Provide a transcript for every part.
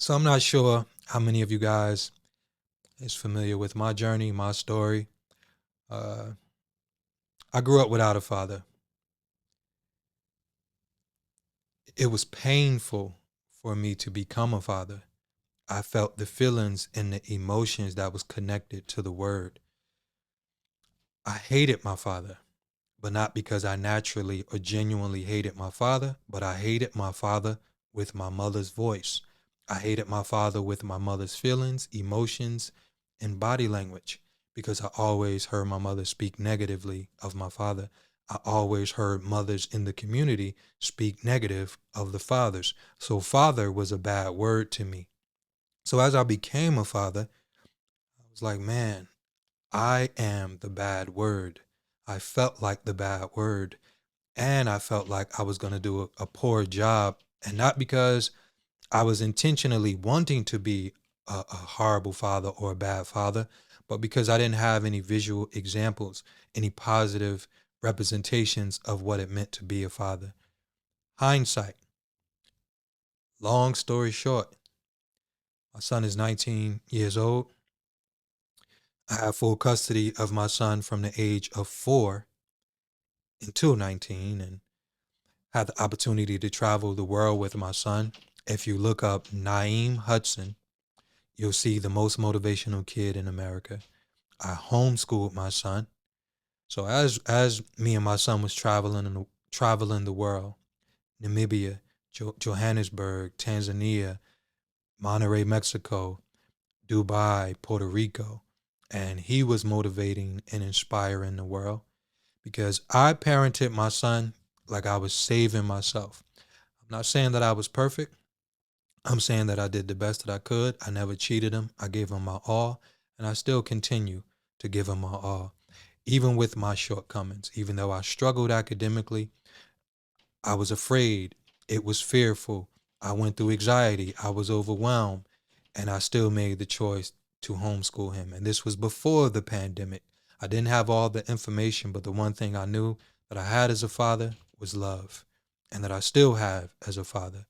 So I'm not sure how many of you guys is familiar with my journey, my story. Uh, I grew up without a father. It was painful for me to become a father. I felt the feelings and the emotions that was connected to the word. I hated my father, but not because I naturally or genuinely hated my father, but I hated my father with my mother's voice. I hated my father with my mother's feelings, emotions, and body language because I always heard my mother speak negatively of my father. I always heard mothers in the community speak negative of the fathers. So, father was a bad word to me. So, as I became a father, I was like, man, I am the bad word. I felt like the bad word and I felt like I was going to do a poor job. And not because I was intentionally wanting to be a horrible father or a bad father, but because I didn't have any visual examples, any positive representations of what it meant to be a father. Hindsight, long story short, my son is 19 years old. I have full custody of my son from the age of 4 until 19 and had the opportunity to travel the world with my son. If you look up Naeem Hudson, you'll see the most motivational kid in America. I homeschooled my son. So as me and my son was traveling the world, Namibia, Johannesburg, Tanzania, Monterrey, Mexico, Dubai, Puerto Rico, and he was motivating and inspiring the world because I parented my son like I was saving myself. I'm not saying that I was perfect. I'm saying that I did the best that I could. I never cheated him. I gave him my all, and I still continue to give him my all, even with my shortcomings. Even though I struggled academically, I was afraid. It was fearful. I went through anxiety. I was overwhelmed, and I still made the choice to homeschool him. And this was before the pandemic. I didn't have all the information, but the one thing I knew that I had as a father was love, and that I still have as a father,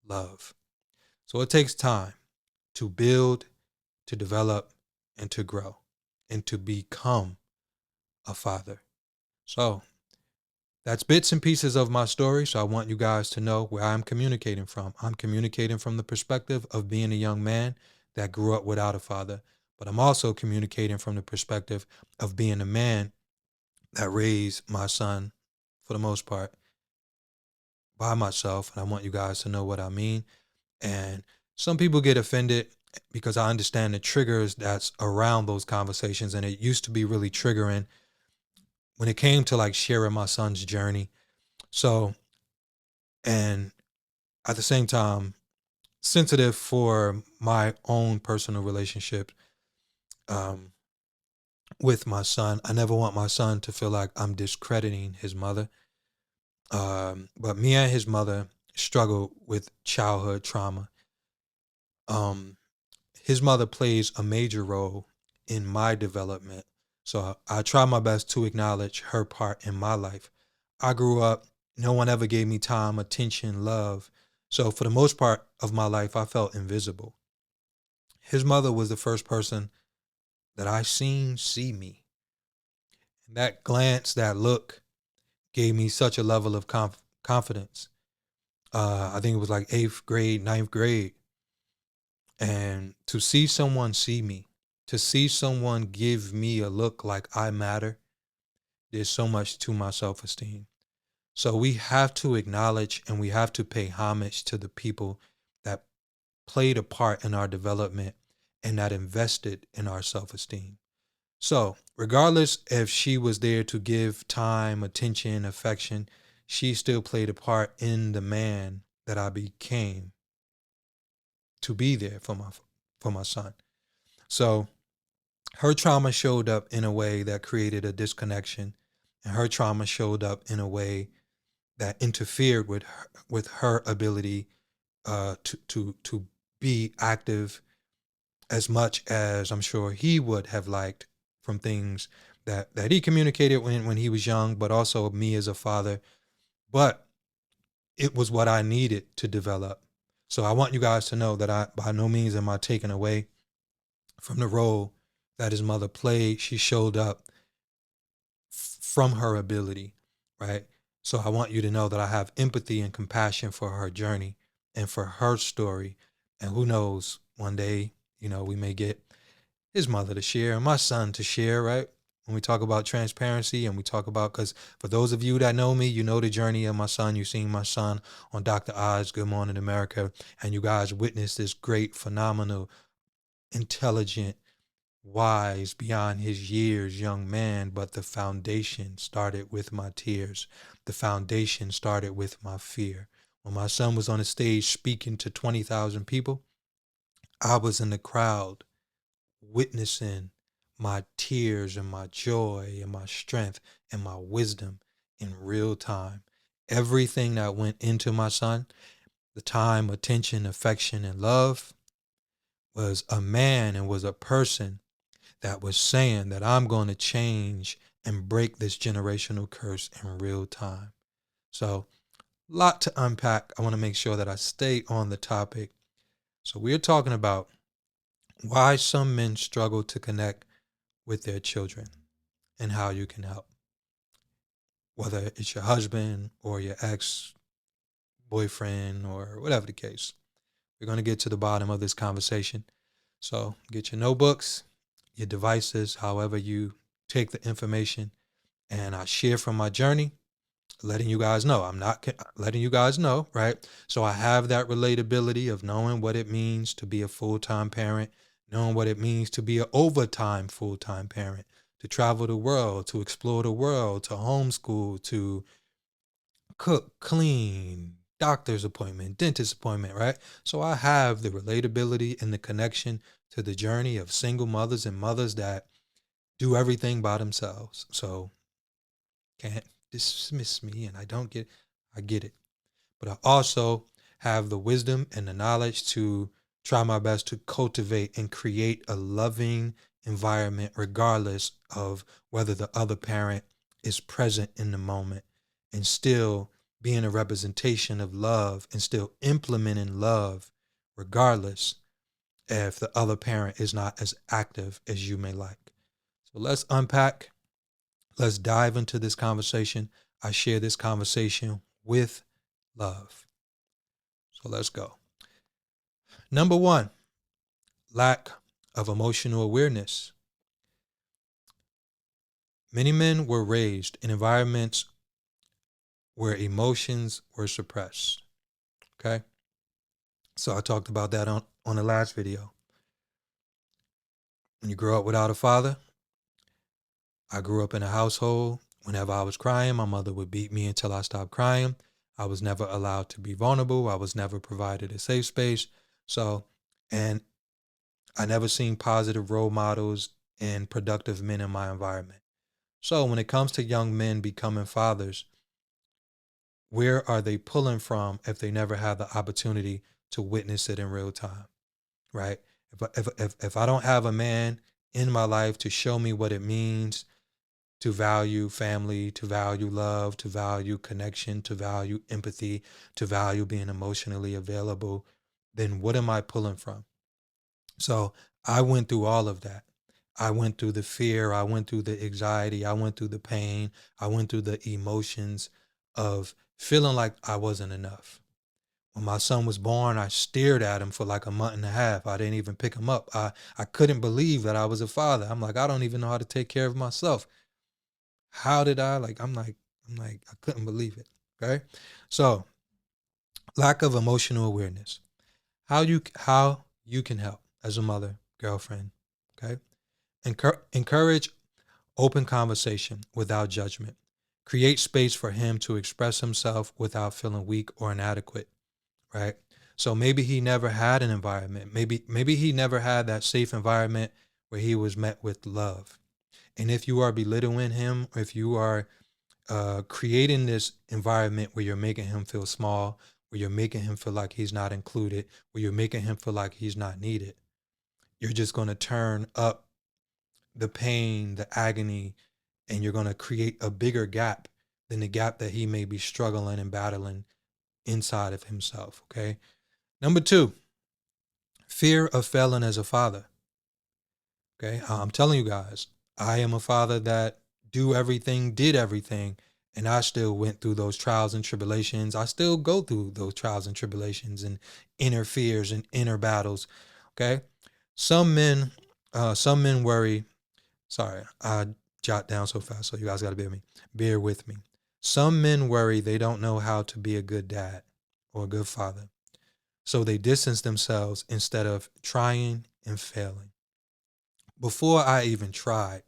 love. So it takes time to build, to develop, and to grow, and to become a father. So that's bits and pieces of my story. So I want you guys to know where I'm communicating from. I'm communicating from the perspective of being a young man that grew up without a father, but I'm also communicating from the perspective of being a man that raised my son, for the most part, by myself. And I want you guys to know what I mean. And some people get offended because I understand the triggers that's around those conversations. And it used to be really triggering when it came to like sharing my son's journey. So, and at the same time, sensitive for my own personal relationship um, with my son. I never want my son to feel like I'm discrediting his mother. But me and his mother struggled with childhood trauma. Um, his mother plays a major role in my development. So I try my best to acknowledge her part in my life. I grew up, no one ever gave me time, attention, love. So for the most part of my life, I felt invisible. His mother was the first person that I seen see me. And that glance, that look gave me such a level of confidence. I think it was like eighth grade, ninth grade. And to see someone see me, to see someone give me a look like I matter, did so much to my self esteem. So we have to acknowledge and we have to pay homage to the people that played a part in our development and that invested in our self esteem. So, regardless if she was there to give time, attention, affection, she still played a part in the man that I became to be there for my son. So, her trauma showed up in a way that created a disconnection, and her trauma showed up in a way that interfered with her ability to be active as much as I'm sure he would have liked from things that he communicated when he was young, but also me as a father. But it was what I needed to develop. So I want you guys to know that I by no means am I taking away from the role that his mother played. She showed up from her ability, right? So I want you to know that I have empathy and compassion for her journey and for her story. And who knows, one day, we may get his mother to share and my son to share, right? When we talk about transparency and we talk about, because for those of you that know me, you know the journey of my son. You've seen my son on Dr. Oz, Good Morning America, and you guys witnessed this great, phenomenal, intelligent, wise beyond his years young man. But the foundation started with my tears. The foundation started with my fear. When my son was on the stage speaking to 20,000 people, I was in the crowd witnessing my tears and my joy and my strength and my wisdom in real time. Everything that went into my son, the time, attention, affection, and love, was a man and was a person that was saying that I'm going to change and break this generational curse in real time. So, lot to unpack. I want to make sure that I stay on the topic. So, we're talking about why some men struggle to connect with their children and how you can help, whether it's your husband or your ex boyfriend or whatever the case. We're going to get to the bottom of this conversation. So, get your notebooks, your devices, however you take the information, and I share from my journey, letting you guys know. I'm not letting you guys know, right? So I have that relatability of knowing what it means to be a full-time parent, knowing what it means to be an overtime full-time parent, to travel the world, to explore the world, to homeschool, to cook, clean, doctor's appointment, dentist appointment, right? So I have the relatability and the connection to the journey of single mothers and mothers that do everything by themselves. So can't dismiss me, and I get it. But I also have the wisdom and the knowledge to try my best to cultivate and create a loving environment regardless of whether the other parent is present in the moment, and still being a representation of love and still implementing love regardless if the other parent is not as active as you may like. So let's unpack. Let's dive into this conversation. I share this conversation with love. So let's go. Number one, lack of emotional awareness. Many men were raised in environments where emotions were suppressed. Okay. So I talked about that on the last video. When you grow up without a father, I grew up in a household. Whenever I was crying, my mother would beat me until I stopped crying. I was never allowed to be vulnerable. I was never provided a safe space. So, and I never seen positive role models and productive men in my environment. So when it comes to young men becoming fathers, where are they pulling from if they never have the opportunity to witness it in real time, right? If I don't have a man in my life to show me what it means to value family, to value love, to value connection, to value empathy, to value being emotionally available, then what am I pulling from? So I went through all of that. I went through the fear, I went through the anxiety, I went through the pain, I went through the emotions of feeling like I wasn't enough. When my son was born, I stared at him for like a month and a half. I didn't even pick him up. I couldn't believe that I was a father. I'm like, I don't even know how to take care of myself. How did I I'm like, I couldn't believe it. Okay. So lack of emotional awareness. How you can help as a mother, girlfriend. Okay. Encourage open conversation without judgment. Create space for him to express himself without feeling weak or inadequate, right? So maybe he never had an environment. Maybe he never had that safe environment where he was met with love. And if you are belittling him, or if you are creating this environment where you're making him feel small, where you're making him feel like he's not included, where you're making him feel like he's not needed, you're just going to turn up the pain, the agony, and you're going to create a bigger gap than the gap that he may be struggling and battling inside of himself. Okay. Number two, fear of failing as a father. Okay, I'm telling you guys, I am a father that did everything, and I still went through those trials and tribulations. I still go through those trials and tribulations and inner fears and inner battles. Okay, some men, some men worry. Sorry, I jot down so fast, so you guys got to bear with me. Some men worry they don't know how to be a good dad or a good father, so they distance themselves instead of trying and failing. Before I even tried,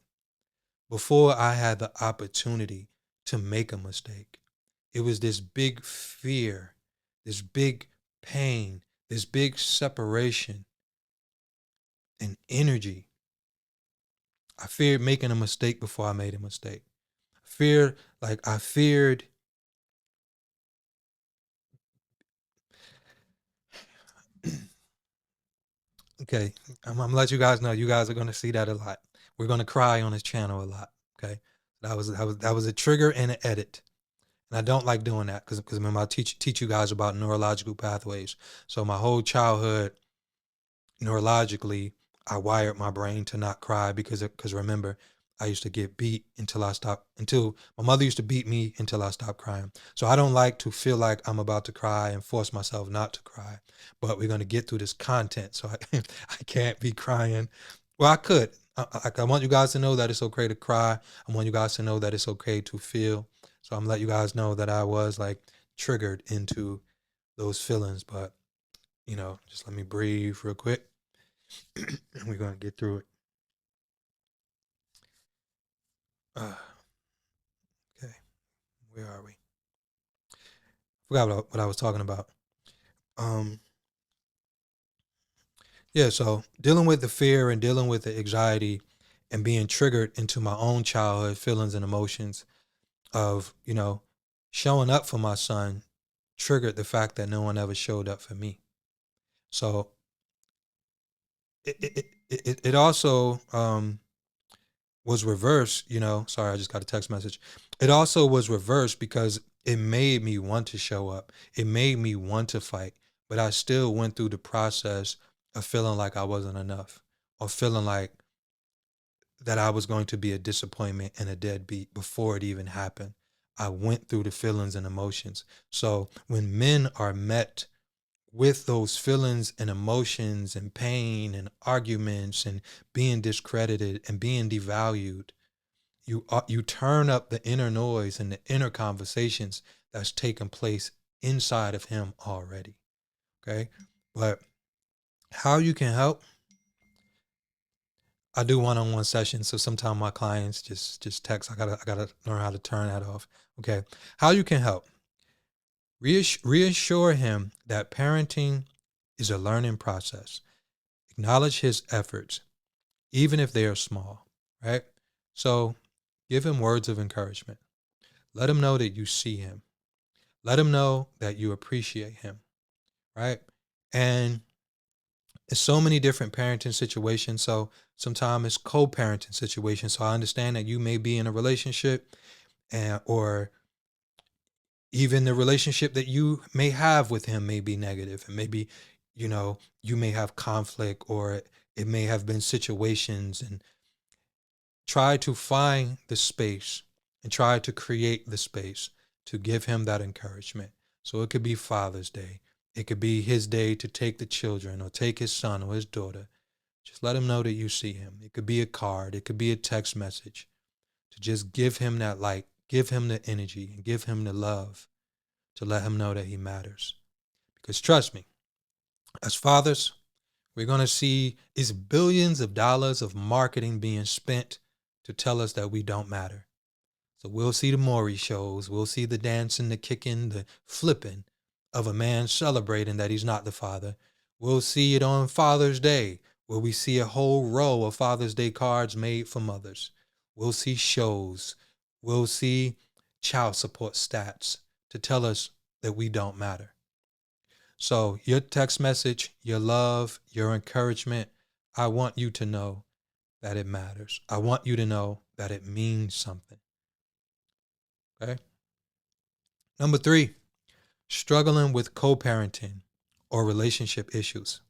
before I had the opportunity to make a mistake, it was this big fear, this big pain, this big separation and energy. I feared making a mistake before I made a mistake. I feared, okay, I'm gonna let you guys know you guys are gonna see that a lot. We're gonna cry on this channel a lot. Okay. That was a trigger and an edit. And I don't like doing that because remember I teach you guys about neurological pathways. So my whole childhood, neurologically, I wired my brain to not cry because remember, I used to get beat until my mother used to beat me until I stopped crying. So I don't like to feel like I'm about to cry and force myself not to cry. But we're gonna get through this content, so I can't be crying. Well, I could. I want you guys to know that it's okay to cry. I want you guys to know that it's okay to feel. So I'm gonna let you guys know that I was like triggered into those feelings, but just let me breathe real quick. And we're gonna get through it. Okay, where are we? Forgot what I was talking about. Um, yeah. So dealing with the fear and dealing with the anxiety and being triggered into my own childhood feelings and emotions of showing up for my son triggered the fact that no one ever showed up for me. So it also was reversed, sorry, I just got a text message. It also was reversed because it made me want to show up. It made me want to fight, but I still went through the process of feeling like I wasn't enough or feeling like that I was going to be a disappointment and a deadbeat before it even happened. I went through the feelings and emotions. So when men are met with those feelings and emotions and pain and arguments and being discredited and being devalued, you turn up the inner noise and the inner conversations that's taking place inside of him already. Okay, but how you can help? I do one-on-one sessions, so sometimes my clients just text. I gotta learn how to turn that off. Okay, how you can help? Reassure him that parenting is a learning process. Acknowledge his efforts, even if they are small. Right. So give him words of encouragement. Let him know that you see him. Let him know that you appreciate him, right? And it's so many different parenting situations. So sometimes it's co-parenting situations. So I understand that you may be in a relationship or even the relationship that you may have with him may be negative and maybe, you may have conflict or it may have been situations and try to find the space and try to create the space to give him that encouragement. So it could be Father's Day. It could be his day to take the children or take his son or his daughter. Just let him know that you see him. It could be a card. It could be a text message to just give him that light, give him the energy, and give him the love to let him know that he matters. Because trust me, as fathers, we're going to see is billions of dollars of marketing being spent to tell us that we don't matter. So we'll see the Maury shows. We'll see the dancing, the kicking, the flipping of a man celebrating that he's not the father. We'll see it on Father's Day, where we see a whole row of Father's Day cards made for mothers. We'll see shows. We'll see child support stats to tell us that we don't matter. So your text message, your love, your encouragement, I want you to know that it matters. I want you to know that it means something. Okay. Number 3, struggling with co-parenting or relationship issues.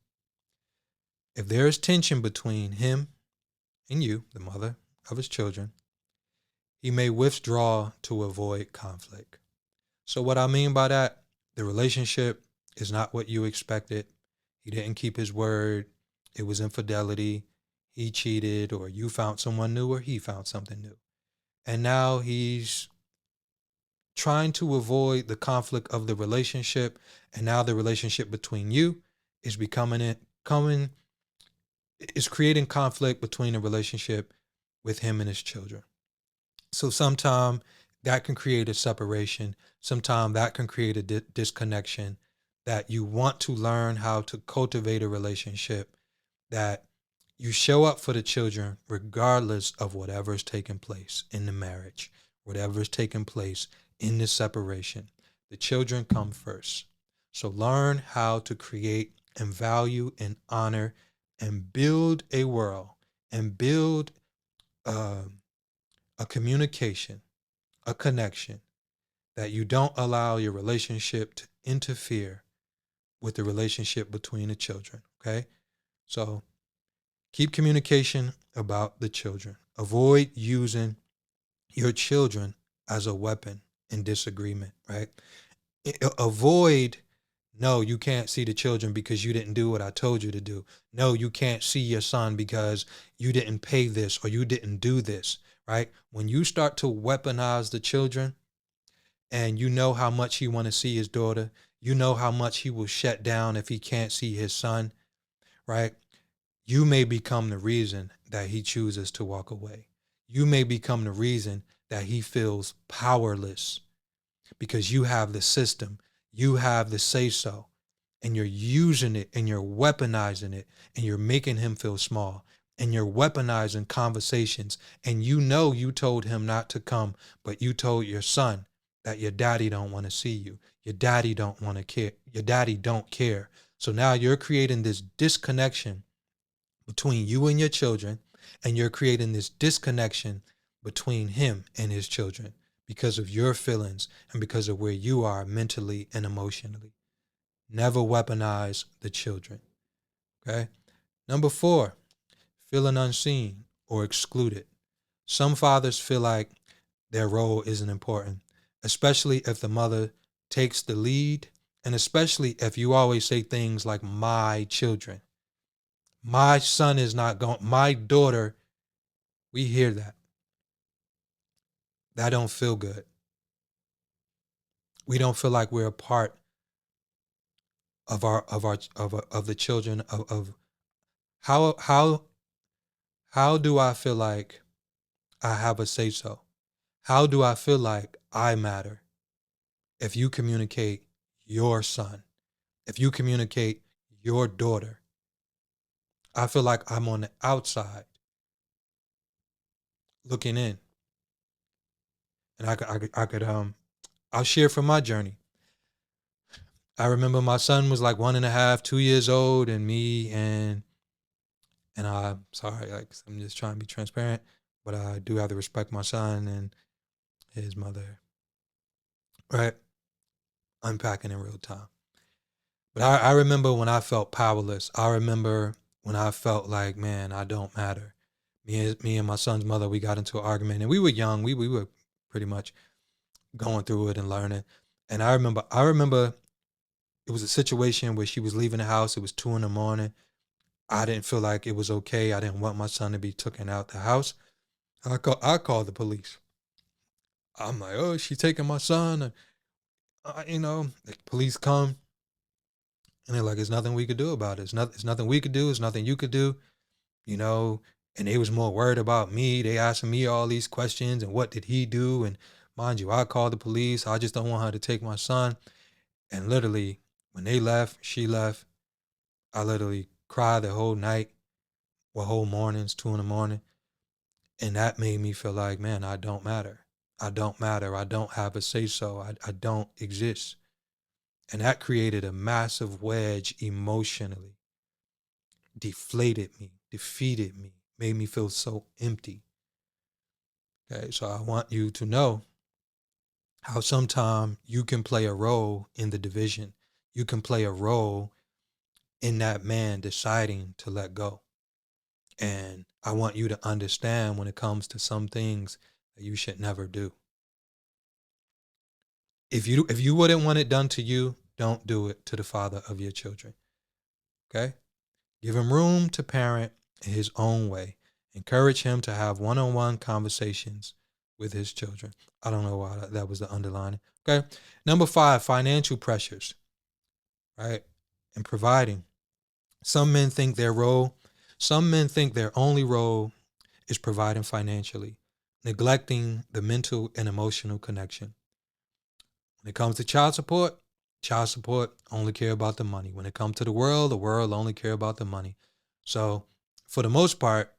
If there is tension between him and you, the mother of his children, he may withdraw to avoid conflict. So, what I mean by that, the relationship is not what you expected. He didn't keep his word. It was infidelity. He cheated, or you found someone new, or he found something new. And now he's trying to avoid the conflict of the relationship. And now the relationship between you is is creating conflict between the relationship with him and his children. So sometimes that can create a separation. Sometimes that can create a disconnection, that you want to learn how to cultivate a relationship, that you show up for the children regardless of whatever is taking place in the marriage, whatever is taking place in the separation. The children come first. So learn how to create and value and honor and build a world and build uh, a communication, a connection, that you don't allow your relationship to interfere with the relationship between the children. Okay. So keep communication about the children. Avoid using your children as a weapon in disagreement, right? Avoid, no, you can't see the children because you didn't do what I told you to do. No, you can't see your son because you didn't pay this or you didn't do this, right? When you start to weaponize the children, and you know how much he want to see his daughter, you know how much he will shut down if he can't see his son, right? You may become the reason that he chooses to walk away. You may become the reason that he feels powerless because you have the system, you have the say so, and you're using it and you're weaponizing it and you're making him feel small and you're weaponizing conversations. And you know you told him not to come, but you told your son that your daddy don't want to see you. Your daddy don't want to care. Your daddy don't care. So now you're creating this disconnection between you and your children, and you're creating this disconnection between him and his children because of your feelings and because of where you are mentally and emotionally. Never weaponize the children. Okay. Number 4, feeling unseen or excluded. Some fathers feel like their role isn't important, especially if the mother takes the lead, and especially if you always say things like, my children. My son is not going, my daughter, we hear that. That don't feel good. We don't feel like we're a part of the children of how do I feel like I have a say so? How do I feel like I matter if you communicate your son, if you communicate your daughter? I feel like I'm on the outside looking in. And I'll share from my journey. I remember my son was like 1.5, 2 years old, and I'm sorry, like I'm just trying to be transparent, but I do have to respect my son and his mother, right? Unpacking in real time. But I remember when I felt powerless. I remember when I felt like, man, I don't matter. Me and my son's mother, we got into an argument, and we were young. We were pretty much going through it and learning. And I remember it was a situation where she was leaving the house. It was 2 a.m. I didn't feel like it was okay. I didn't want my son to be taken out the house. I called the police. I'm like, oh, she taking my son. And, the police come and they're like, there's nothing we could do about it. It's nothing we could do. It's nothing you could do, you know. And they was more worried about me. They asking me all these questions and what did he do? And mind you, I called the police. I just don't want her to take my son. And literally, when they left, she left. I literally cried the whole night, well, whole mornings, 2 a.m. And that made me feel like, man, I don't matter. I don't matter. I don't have a say so. I don't exist. And that created a massive wedge emotionally, deflated me, defeated me, made me feel so empty. Okay, so I want you to know how sometimes you can play a role in the division. You can play a role in that man deciding to let go. And I want you to understand when it comes to some things that you should never do. If you wouldn't want it done to you, don't do it to the father of your children. Okay? Give him room to parent in his own way. Encourage him to have one-on-one conversations with his children. I don't know why that was the underlining. Okay. Number 5, financial pressures, right? And providing. Some men think some men think their only role is providing financially, neglecting the mental and emotional connection. When it comes to child support only care about the money. When it comes to the world only care about the money. So for the most part,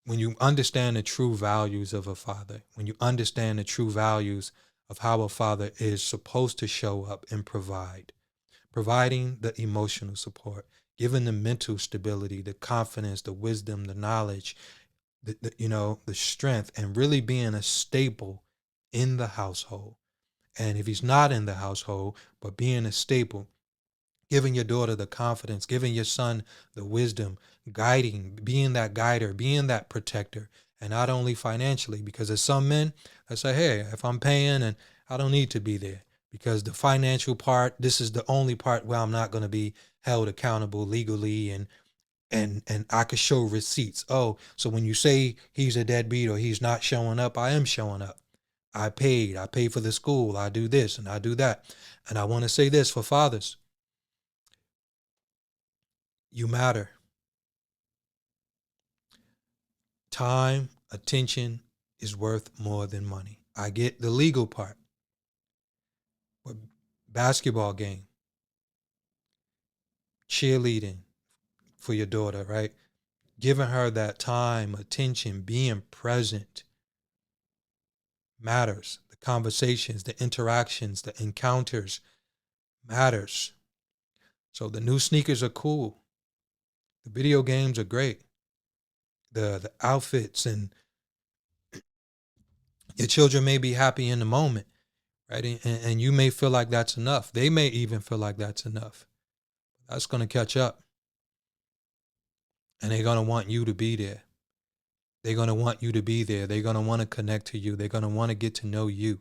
when you understand the true values of a father, when you understand the true values of how a father is supposed to show up and providing the emotional support, giving the mental stability, the confidence, the wisdom, the knowledge, the strength, and really being a staple in the household. And if he's not in the household, but being a staple, giving your daughter the confidence, giving your son the wisdom, guiding, being that guider, being that protector, and not only financially, because there's some men that say, hey, if I'm paying and I don't need to be there because the financial part, this is the only part where I'm not going to be held accountable legally and I could show receipts. Oh, so when you say he's a deadbeat or he's not showing up, I am showing up. I pay for the school, I do this and I do that. And I want to say this for fathers. You matter. Time, attention is worth more than money. I get the legal part, but basketball game, cheerleading for your daughter, right? Giving her that time, attention, being present matters. The conversations, the interactions, the encounters matters. So the new sneakers are cool. The video games are great. The outfits and your children may be happy in the moment, right? And you may feel like that's enough. They may even feel like that's enough. That's going to catch up. And they're going to want you to be there. They're going to want you to be there. They're going to want to connect to you. They're going to want to get to know you.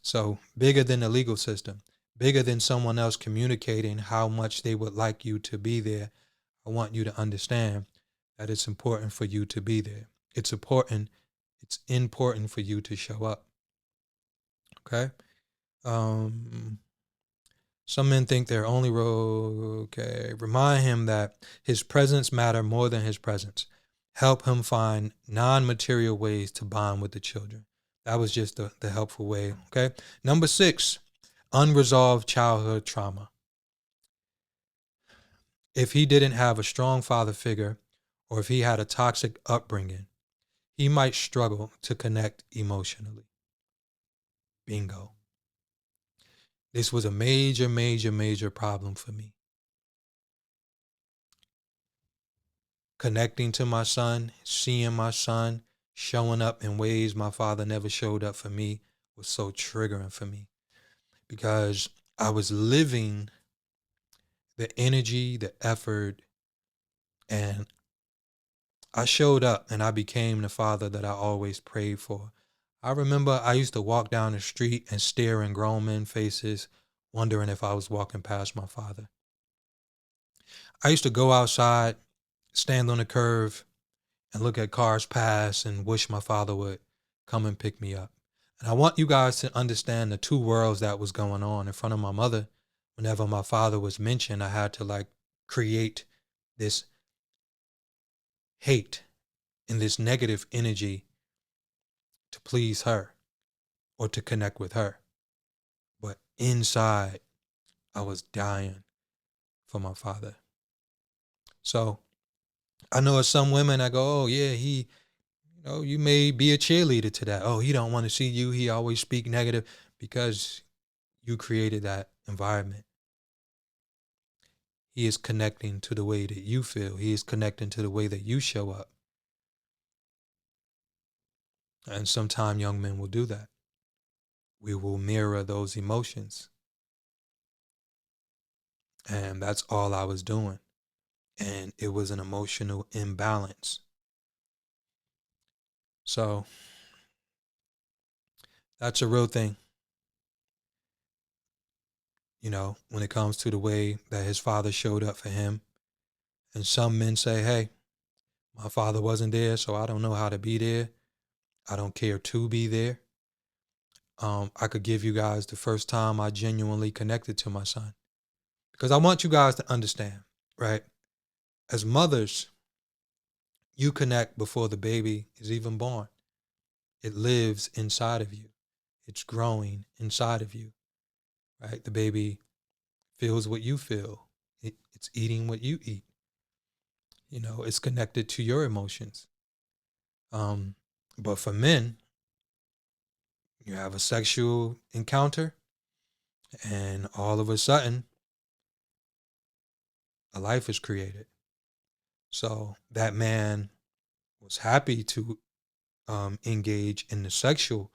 So bigger than the legal system, bigger than someone else communicating how much they would like you to be there. I want you to understand that it's important for you to be there. It's important. It's important for you to show up. Okay. Um, some men think their only role, okay. Remind him that his presence matter more than his presence. Help him find non-material ways to bond with the children. That was just the helpful way, okay? Number 6, unresolved childhood trauma. If he didn't have a strong father figure or if he had a toxic upbringing, he might struggle to connect emotionally. Bingo. This was a major, major, major problem for me. Connecting to my son, seeing my son showing up in ways my father never showed up for me was so triggering for me because I was living the energy, the effort, and I showed up and I became the father that I always prayed for. I remember I used to walk down the street and stare in grown men's faces, wondering if I was walking past my father. I used to go outside, stand on the curve, and look at cars pass and wish my father would come and pick me up. And I want you guys to understand the two worlds that was going on in front of my mother. Whenever my father was mentioned, I had to like create this hate and this negative energy to please her or to connect with her. But inside, I was dying for my father. So I know some women I go, oh yeah, you may be a cheerleader to that. Oh, he don't want to see you. He always speak negative because you created that environment. He is connecting to the way that you feel. He is connecting to the way that you show up. And sometimes young men will do that. We will mirror those emotions. And that's all I was doing. And it was an emotional imbalance. So that's a real thing, when it comes to the way that his father showed up for him. And some men say, hey, my father wasn't there, so I don't know how to be there. I don't care to be there. I could give you guys the first time I genuinely connected to my son. Because I want you guys to understand, right? As mothers, you connect before the baby is even born. It lives inside of you. It's growing inside of you, right? The baby feels what you feel. It's eating what you eat. It's connected to your emotions. Um, but for men, you have a sexual encounter, and all of a sudden, a life is created. So that man was happy to engage in the sexual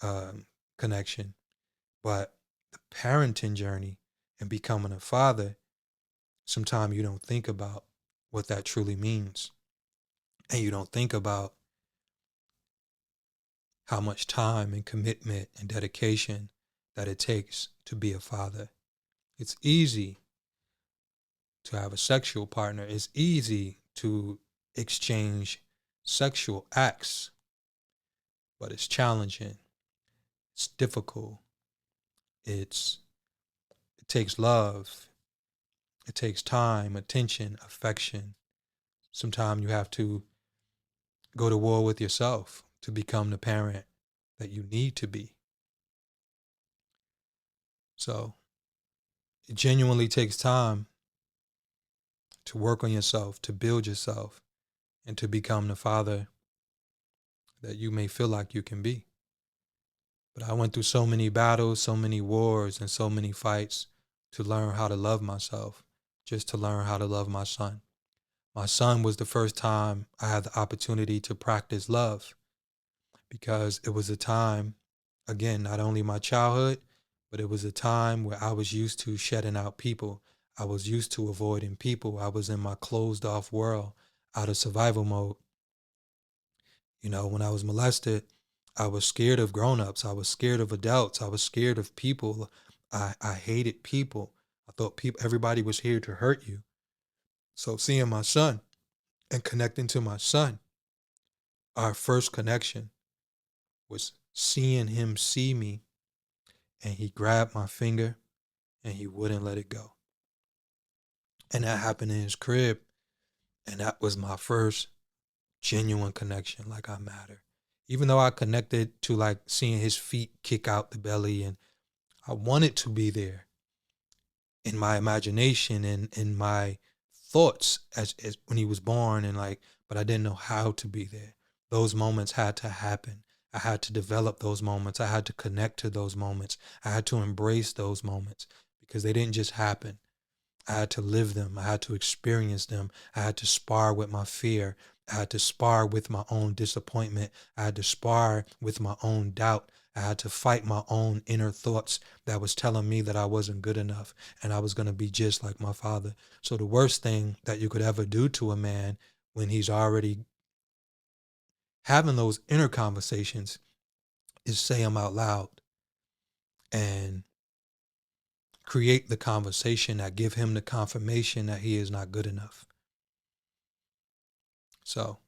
um, connection, but the parenting journey and becoming a father, sometimes you don't think about what that truly means. And you don't think about how much time and commitment and dedication that it takes to be a father. It's easy to have a sexual partner. It's easy to exchange sexual acts, but it's challenging. It's difficult. It takes love. It takes time, attention, affection. Sometimes you have to go to war with yourself to become the parent that you need to be. So it genuinely takes time to work on yourself, to build yourself, and to become the father that you may feel like you can be. But I went through so many battles, so many wars, and so many fights to learn how to love myself, just to learn how to love my son. My son was the first time I had the opportunity to practice love, because it was a time, again, not only my childhood, but it was a time where I was used to shutting out people. I was used to avoiding people. I was in my closed off world, out of survival mode. When I was molested, I was scared of grown-ups. I was scared of adults. I was scared of people. I hated people. I thought everybody was here to hurt you. So seeing my son and connecting to my son, our first connection was seeing him see me, and he grabbed my finger and he wouldn't let it go. And that happened in his crib. And that was my first genuine connection. Like, I matter. Even though I connected to like seeing his feet kick out the belly, and I wanted to be there in my imagination and in my thoughts as when he was born, and like, but I didn't know how to be there. Those moments had to happen. I had to develop those moments. I had to connect to those moments. I had to embrace those moments, because they didn't just happen. I had to live them. I had to experience them. I had to spar with my fear. I had to spar with my own disappointment. I had to spar with my own doubt. I had to fight my own inner thoughts that was telling me that I wasn't good enough and I was going to be just like my father. So the worst thing that you could ever do to a man when he's already having those inner conversations is say them out loud and create the conversation that give him the confirmation that he is not good enough. So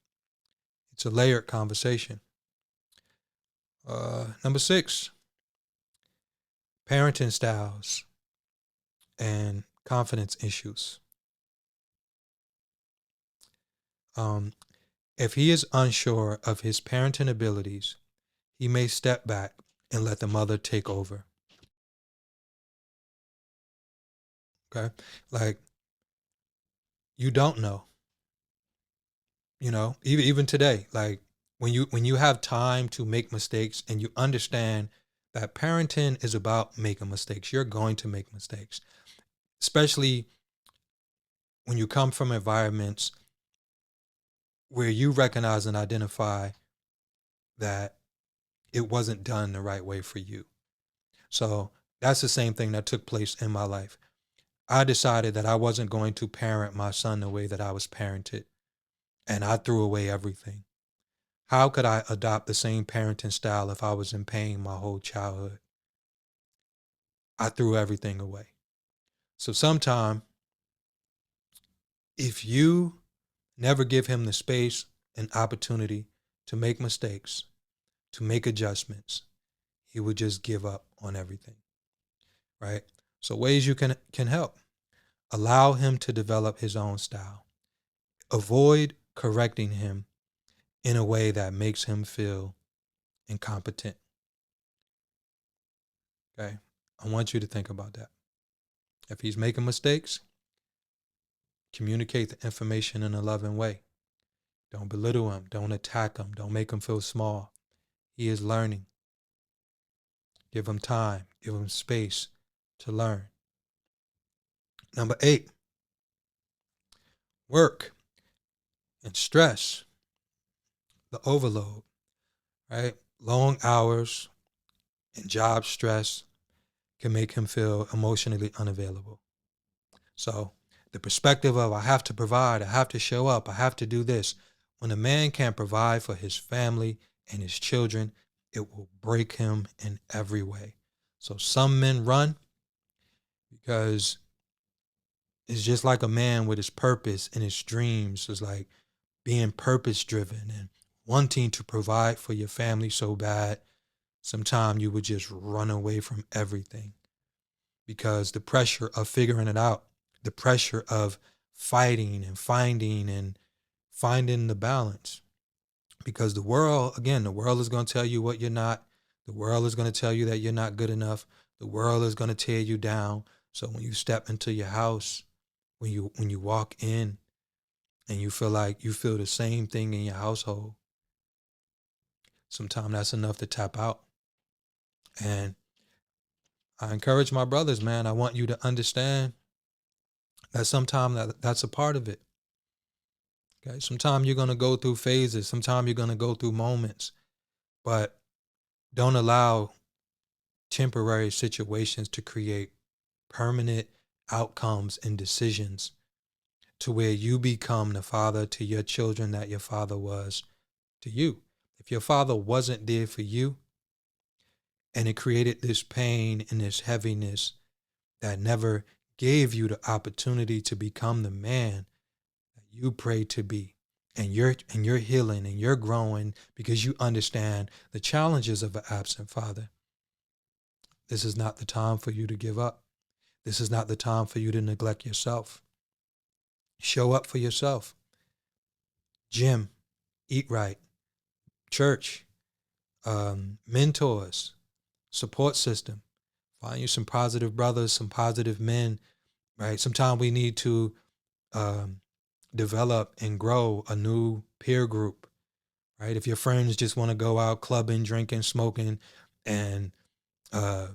it's a layered conversation. Number 6, parenting styles and confidence issues. Um, if he is unsure of his parenting abilities, he may step back and let the mother take over. Okay? Like, you don't know. Even today, like when you have time to make mistakes and you understand that parenting is about making mistakes, you're going to make mistakes, especially when you come from environments where you recognize and identify that it wasn't done the right way for you. So that's the same thing that took place in my life. I decided that I wasn't going to parent my son the way that I was parented, and I threw away everything. How could I adopt the same parenting style if I was in pain my whole childhood? I threw everything away. So sometime, if you never give him the space and opportunity to make mistakes, to make adjustments, he will just give up on everything, right? So ways you can help. Allow him to develop his own style. Avoid correcting him in a way that makes him feel incompetent. Okay? I want you to think about that. If he's making mistakes, communicate the information in a loving way. Don't belittle him. Don't attack him. Don't make him feel small. He is learning. Give him time. Give him space to learn. Number 8, work and stress, the overload, right? Long hours and job stress can make him feel emotionally unavailable. So the perspective of I have to provide, I have to show up, I have to do this. When a man can't provide for his family and his children, it will break him in every way. So some men run because it's just like a man with his purpose and his dreams. It's like being purpose driven and wanting to provide for your family so bad. Sometimes you would just run away from everything because the pressure of figuring it out, the pressure of fighting and finding the balance. Because the world, again, the world is going to tell you what you're not. The world is going to tell you that you're not good enough. The world is going to tear you down. So when you step into your house, when you walk in and you feel like you feel the same thing in your household, sometimes that's enough to tap out. And I encourage my brothers, man, I want you to understand that sometimes that's a part of it. Okay. Sometimes you're going to go through phases. Sometimes you're going to go through moments, but don't allow temporary situations to create permanent outcomes and decisions to where you become the father to your children that your father was to you. If your father wasn't there for you and it created this pain and this heaviness that never gave you the opportunity to become the man that you pray to be, and you're healing and you're growing because you understand the challenges of an absent father, this is not the time for you to give up. This is not the time for you to neglect yourself. Show up for yourself. Gym, eat right, church, mentors, support system. Find you some positive brothers, some positive men, right? Sometimes we need to um, develop and grow a new peer group, right? If your friends just want to go out clubbing, drinking, smoking, and uh,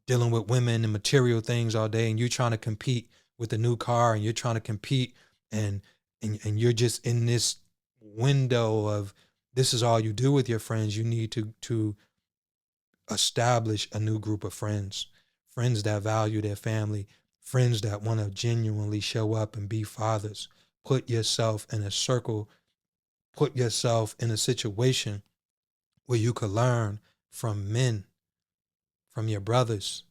dealing with women and material things all day, and you're trying to compete with a new car, and you're trying to compete, and and you're just in this window of this is all you do with your friends. You need to establish a new group of friends, friends that value their family, friends that want to genuinely show up and be fathers. Put yourself in a circle, put yourself in a situation where you could learn from men, from your brothers,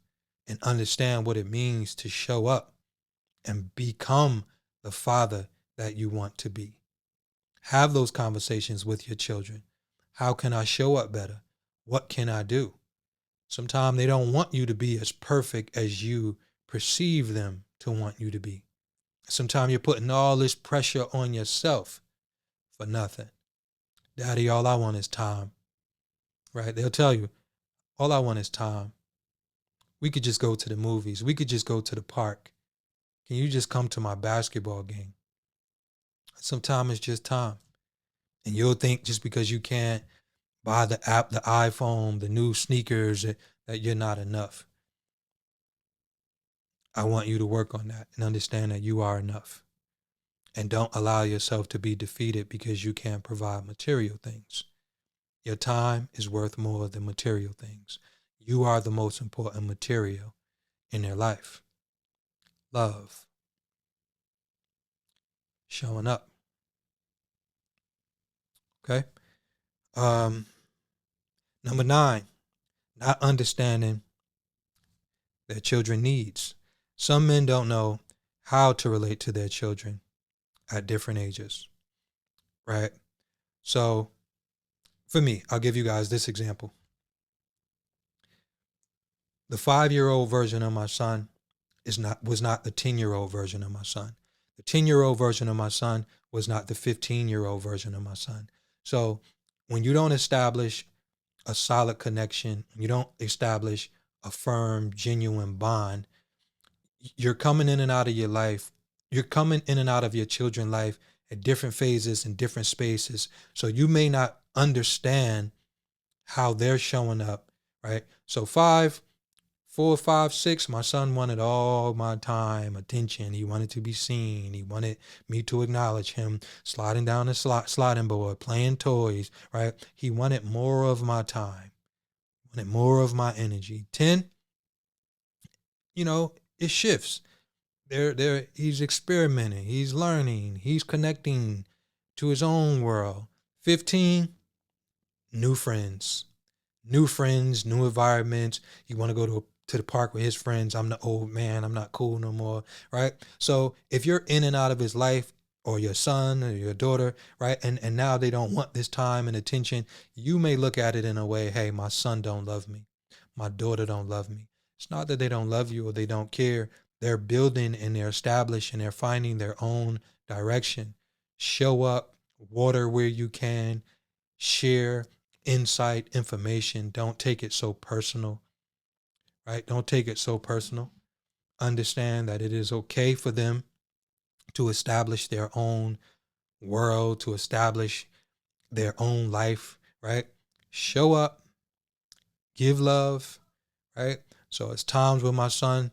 and understand what it means to show up and become the father that you want to be. Have those conversations with your children. How can I show up better? What can I do? Sometimes they don't want you to be as perfect as you perceive them to want you to be. Sometimes you're putting all this pressure on yourself for nothing. Daddy, all I want is time, right? They'll tell you, all I want is time. We could just go to the movies. We could just go to the park. Can you just come to my basketball game? Sometimes it's just time. And you'll think just because you can't buy the app, the iPhone, the new sneakers, that you're not enough. I want you to work on that and understand that you are enough. And don't allow yourself to be defeated because you can't provide material things. Your time is worth more than material things. You are the most important material in their life. love, showing up. Okay. Um, Number 9, not understanding their children needs. Some men don't know how to relate to their children at different ages, right? So for me, I'll give you guys this example. The 5-year-old version of my son was not the 10-year-old version of my son. The 10-year-old version of my son was not the 15-year-old version of my son. So when you don't establish a solid connection, you don't establish a firm, genuine bond, you're coming in and out of your life. You're coming in and out of your children's life at different phases and different spaces. So you may not understand how they're showing up, right? So 4, 5, 6, my son wanted all my time, attention. He wanted to be seen. He wanted me to acknowledge him, sliding down the sliding board, playing toys, right? He wanted more of my time, wanted more of my energy. 10, it shifts. He's experimenting, he's learning, he's connecting to his own world. 15, new friends, new environments. You want to go to the park with his friends. I'm the old man, I'm not cool no more, right? So if you're in and out of his life, or your son or your daughter, right, and now they don't want this time and attention, you may look at it in a way, hey, my son don't love me, my daughter don't love me. It's not that they don't love you or they don't care. They're building and they're establishing, they're finding their own direction. Show up, water where you can, share insight, information. Don't take it so personal, right? Don't take it so personal. Understand that it is okay for them to establish their own world, to establish their own life, right? Show up, give love, right? So it's times when my son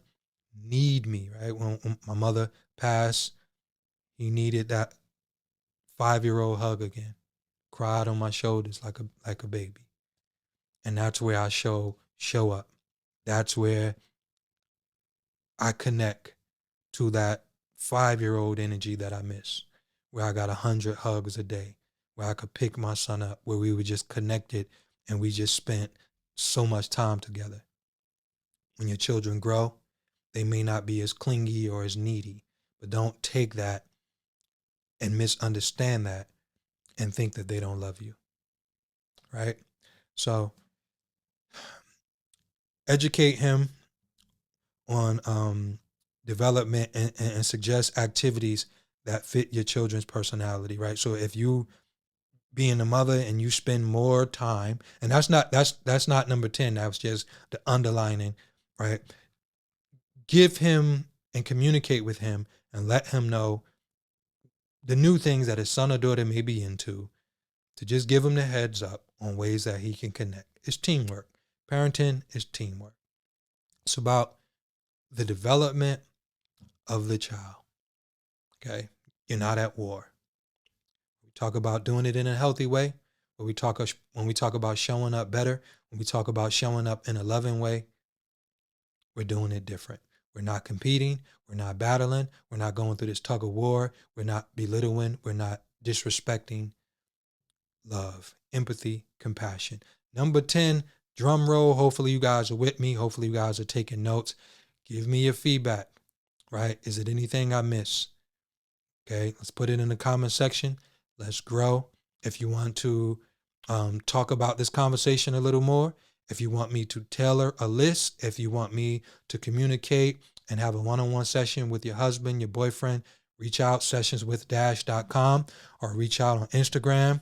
need me, right? When my mother passed, he needed that 5-year-old hug again. Cried on my shoulders like a baby. And that's where I show up. That's where I connect to that 5-year-old energy that I miss, where I got 100 hugs a day, where I could pick my son up, where we were just connected and we just spent so much time together. When your children grow, they may not be as clingy or as needy, but don't take that and misunderstand that and think that they don't love you, right? So educate him on development and suggest activities that fit your children's personality, right? So if you being a mother and you spend more time, and that's not number 10, that was just the underlining, right? Give him and communicate with him and let him know the new things that his son or daughter may be into, to just give him the heads up on ways that he can connect. It's teamwork. Parenting is teamwork. It's about the development of the child. Okay? You're not at war. We talk about doing it in a healthy way. When we talk about showing up better, when we talk about showing up in a loving way, we're doing it different. We're not competing. We're not battling. We're not going through this tug of war. We're not belittling. We're not disrespecting. Love, empathy, compassion. Number 10, drum roll. Hopefully you guys are with me. Hopefully you guys are taking notes. Give me your feedback, right? Is it anything I miss? Okay, let's put it in the comment section. Let's grow. If you want to talk about this conversation a little more, if you want me to tailor a list, if you want me to communicate and have a one-on-one session with your husband, your boyfriend, reach out, sessionswithdash.com, or reach out on Instagram,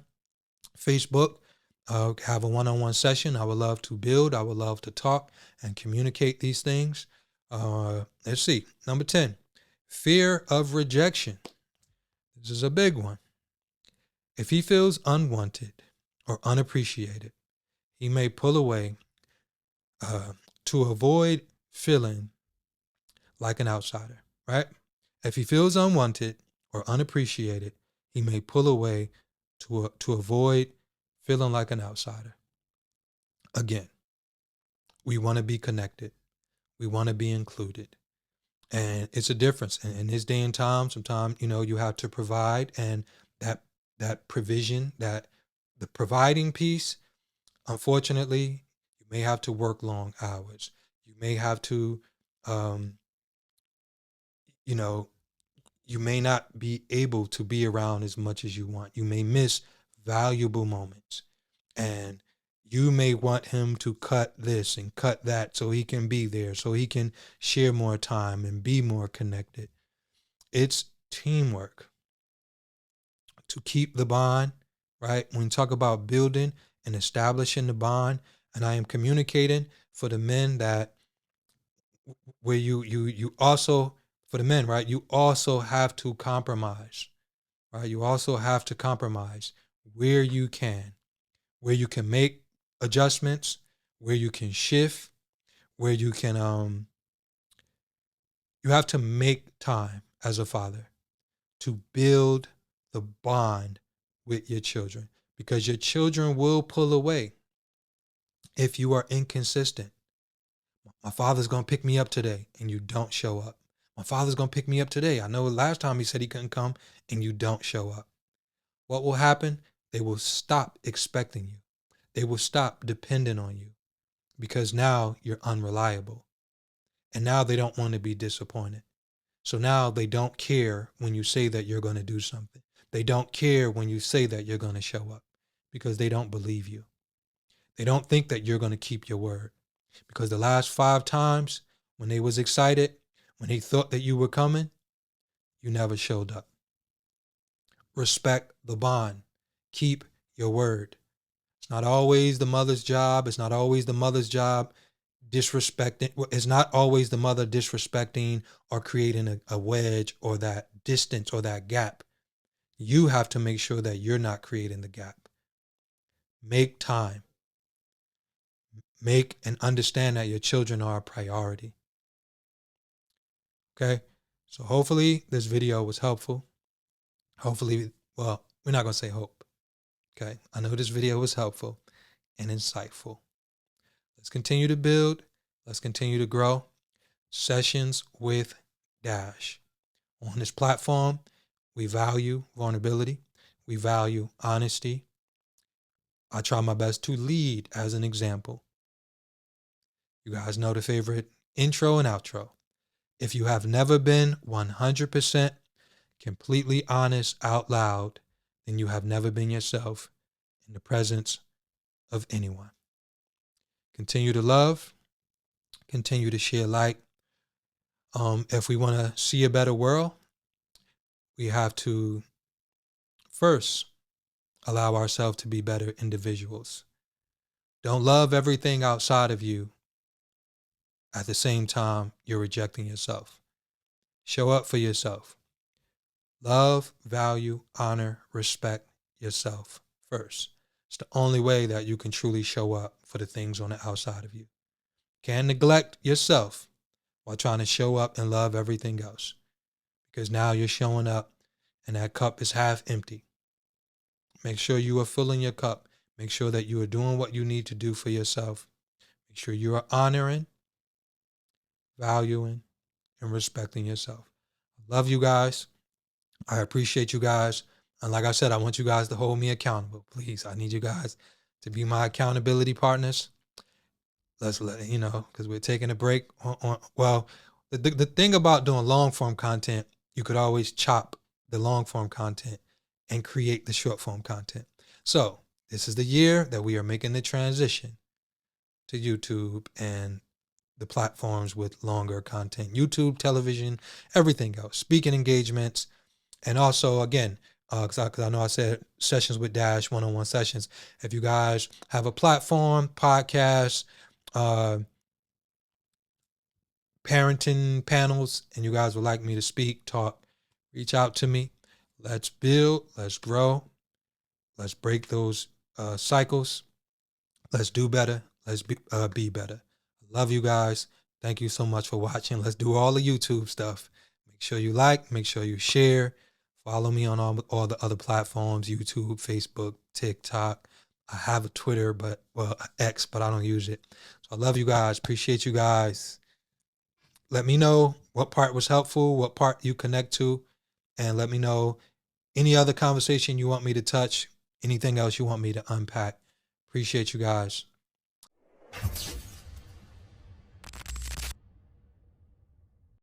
Facebook, have a one-on-one session. I would love to build. I would love to talk and communicate these things. Let's see. Number 10, fear of rejection. This is a big one. If he feels unwanted or unappreciated, he may pull away to avoid feeling like an outsider, right? If he feels unwanted or unappreciated, he may pull away to avoid feeling like an outsider. Again, we want to be connected. We want to be included. And it's a difference in this day and time. Sometimes, you have to provide, and that that provision, that the providing piece, unfortunately, you may have to work long hours. You may have to, um, you know, you may not be able to be around as much as you want. You may miss valuable moments. And you may want him to cut this and cut that so he can be there, so he can share more time and be more connected. It's teamwork to keep the bond, right? When you talk about building and establishing the bond, and I am communicating for the men that where you also, for the men, right? You also have to compromise, right? You also have to compromise where you can, where you can make adjustments, where you can shift, where you can you have to make time as a father to build the bond with your children, because your children will pull away if you are inconsistent. My father's going to pick me up today and you don't show up. My father's going to pick me up today. I know last time he said he couldn't come and you don't show up. What will happen? They will stop expecting you. They will stop depending on you because now you're unreliable. And now they don't want to be disappointed. So now they don't care when you say that you're going to do something. They don't care when you say that you're going to show up because they don't believe you. They don't think that you're going to keep your word, because the last 5 times when they was excited, when they thought that you were coming, you never showed up. Respect the bond. Keep your word. It's not always the mother's job. It's not always the mother's job disrespecting. It's not always the mother disrespecting or creating a wedge or that distance or that gap. You have to make sure that you're not creating the gap. Make time. Make and understand that your children are a priority. Okay? So hopefully this video was helpful. Hopefully, well, we're not going to say hope. Okay? I know this video was helpful and insightful. Let's continue to build. Let's continue to grow. Sessions with Dash. On this platform, we value vulnerability. We value honesty. I try my best to lead as an example. You guys know the favorite intro and outro. If you have never been 100% completely honest out loud, then you have never been yourself in the presence of anyone. Continue to love. Continue to share light. If we want to see a better world, we have to first allow ourselves to be better individuals. Don't love everything outside of you at the same time you're rejecting yourself. Show up for yourself. Love, value, honor, respect yourself first. It's the only way that you can truly show up for the things on the outside of you. Can't neglect yourself while trying to show up and love everything else, because now you're showing up and that cup is half empty. Make sure you are filling your cup. Make sure that you are doing what you need to do for yourself. Make sure you are honoring, valuing, and respecting yourself. I love you guys. I appreciate you guys. And like I said, I want you guys to hold me accountable. Please, I need you guys to be my accountability partners. Let's let because we're taking a break well, the thing about doing long form content, you could always chop the long form content and create the short form content. So this is the year that we are making the transition to YouTube and the platforms with longer content, YouTube, television, everything else, speaking engagements. And also, again, because I know I said sessions with Dash, one-on-one sessions. If you guys have a platform, podcast, parenting panels, and you guys would like me to speak, talk, reach out to me. Let's build, let's grow, let's break those cycles. Let's do better. Let's be better. Love you guys. Thank you so much for watching. Let's do all the YouTube stuff. Make sure you like, make sure you share. Follow me on all the other platforms, YouTube, Facebook, TikTok. I have a Twitter, X, but I don't use it. So I love you guys. Appreciate you guys. Let me know what part was helpful, what part you connect to, and let me know any other conversation you want me to touch, anything else you want me to unpack. Appreciate you guys.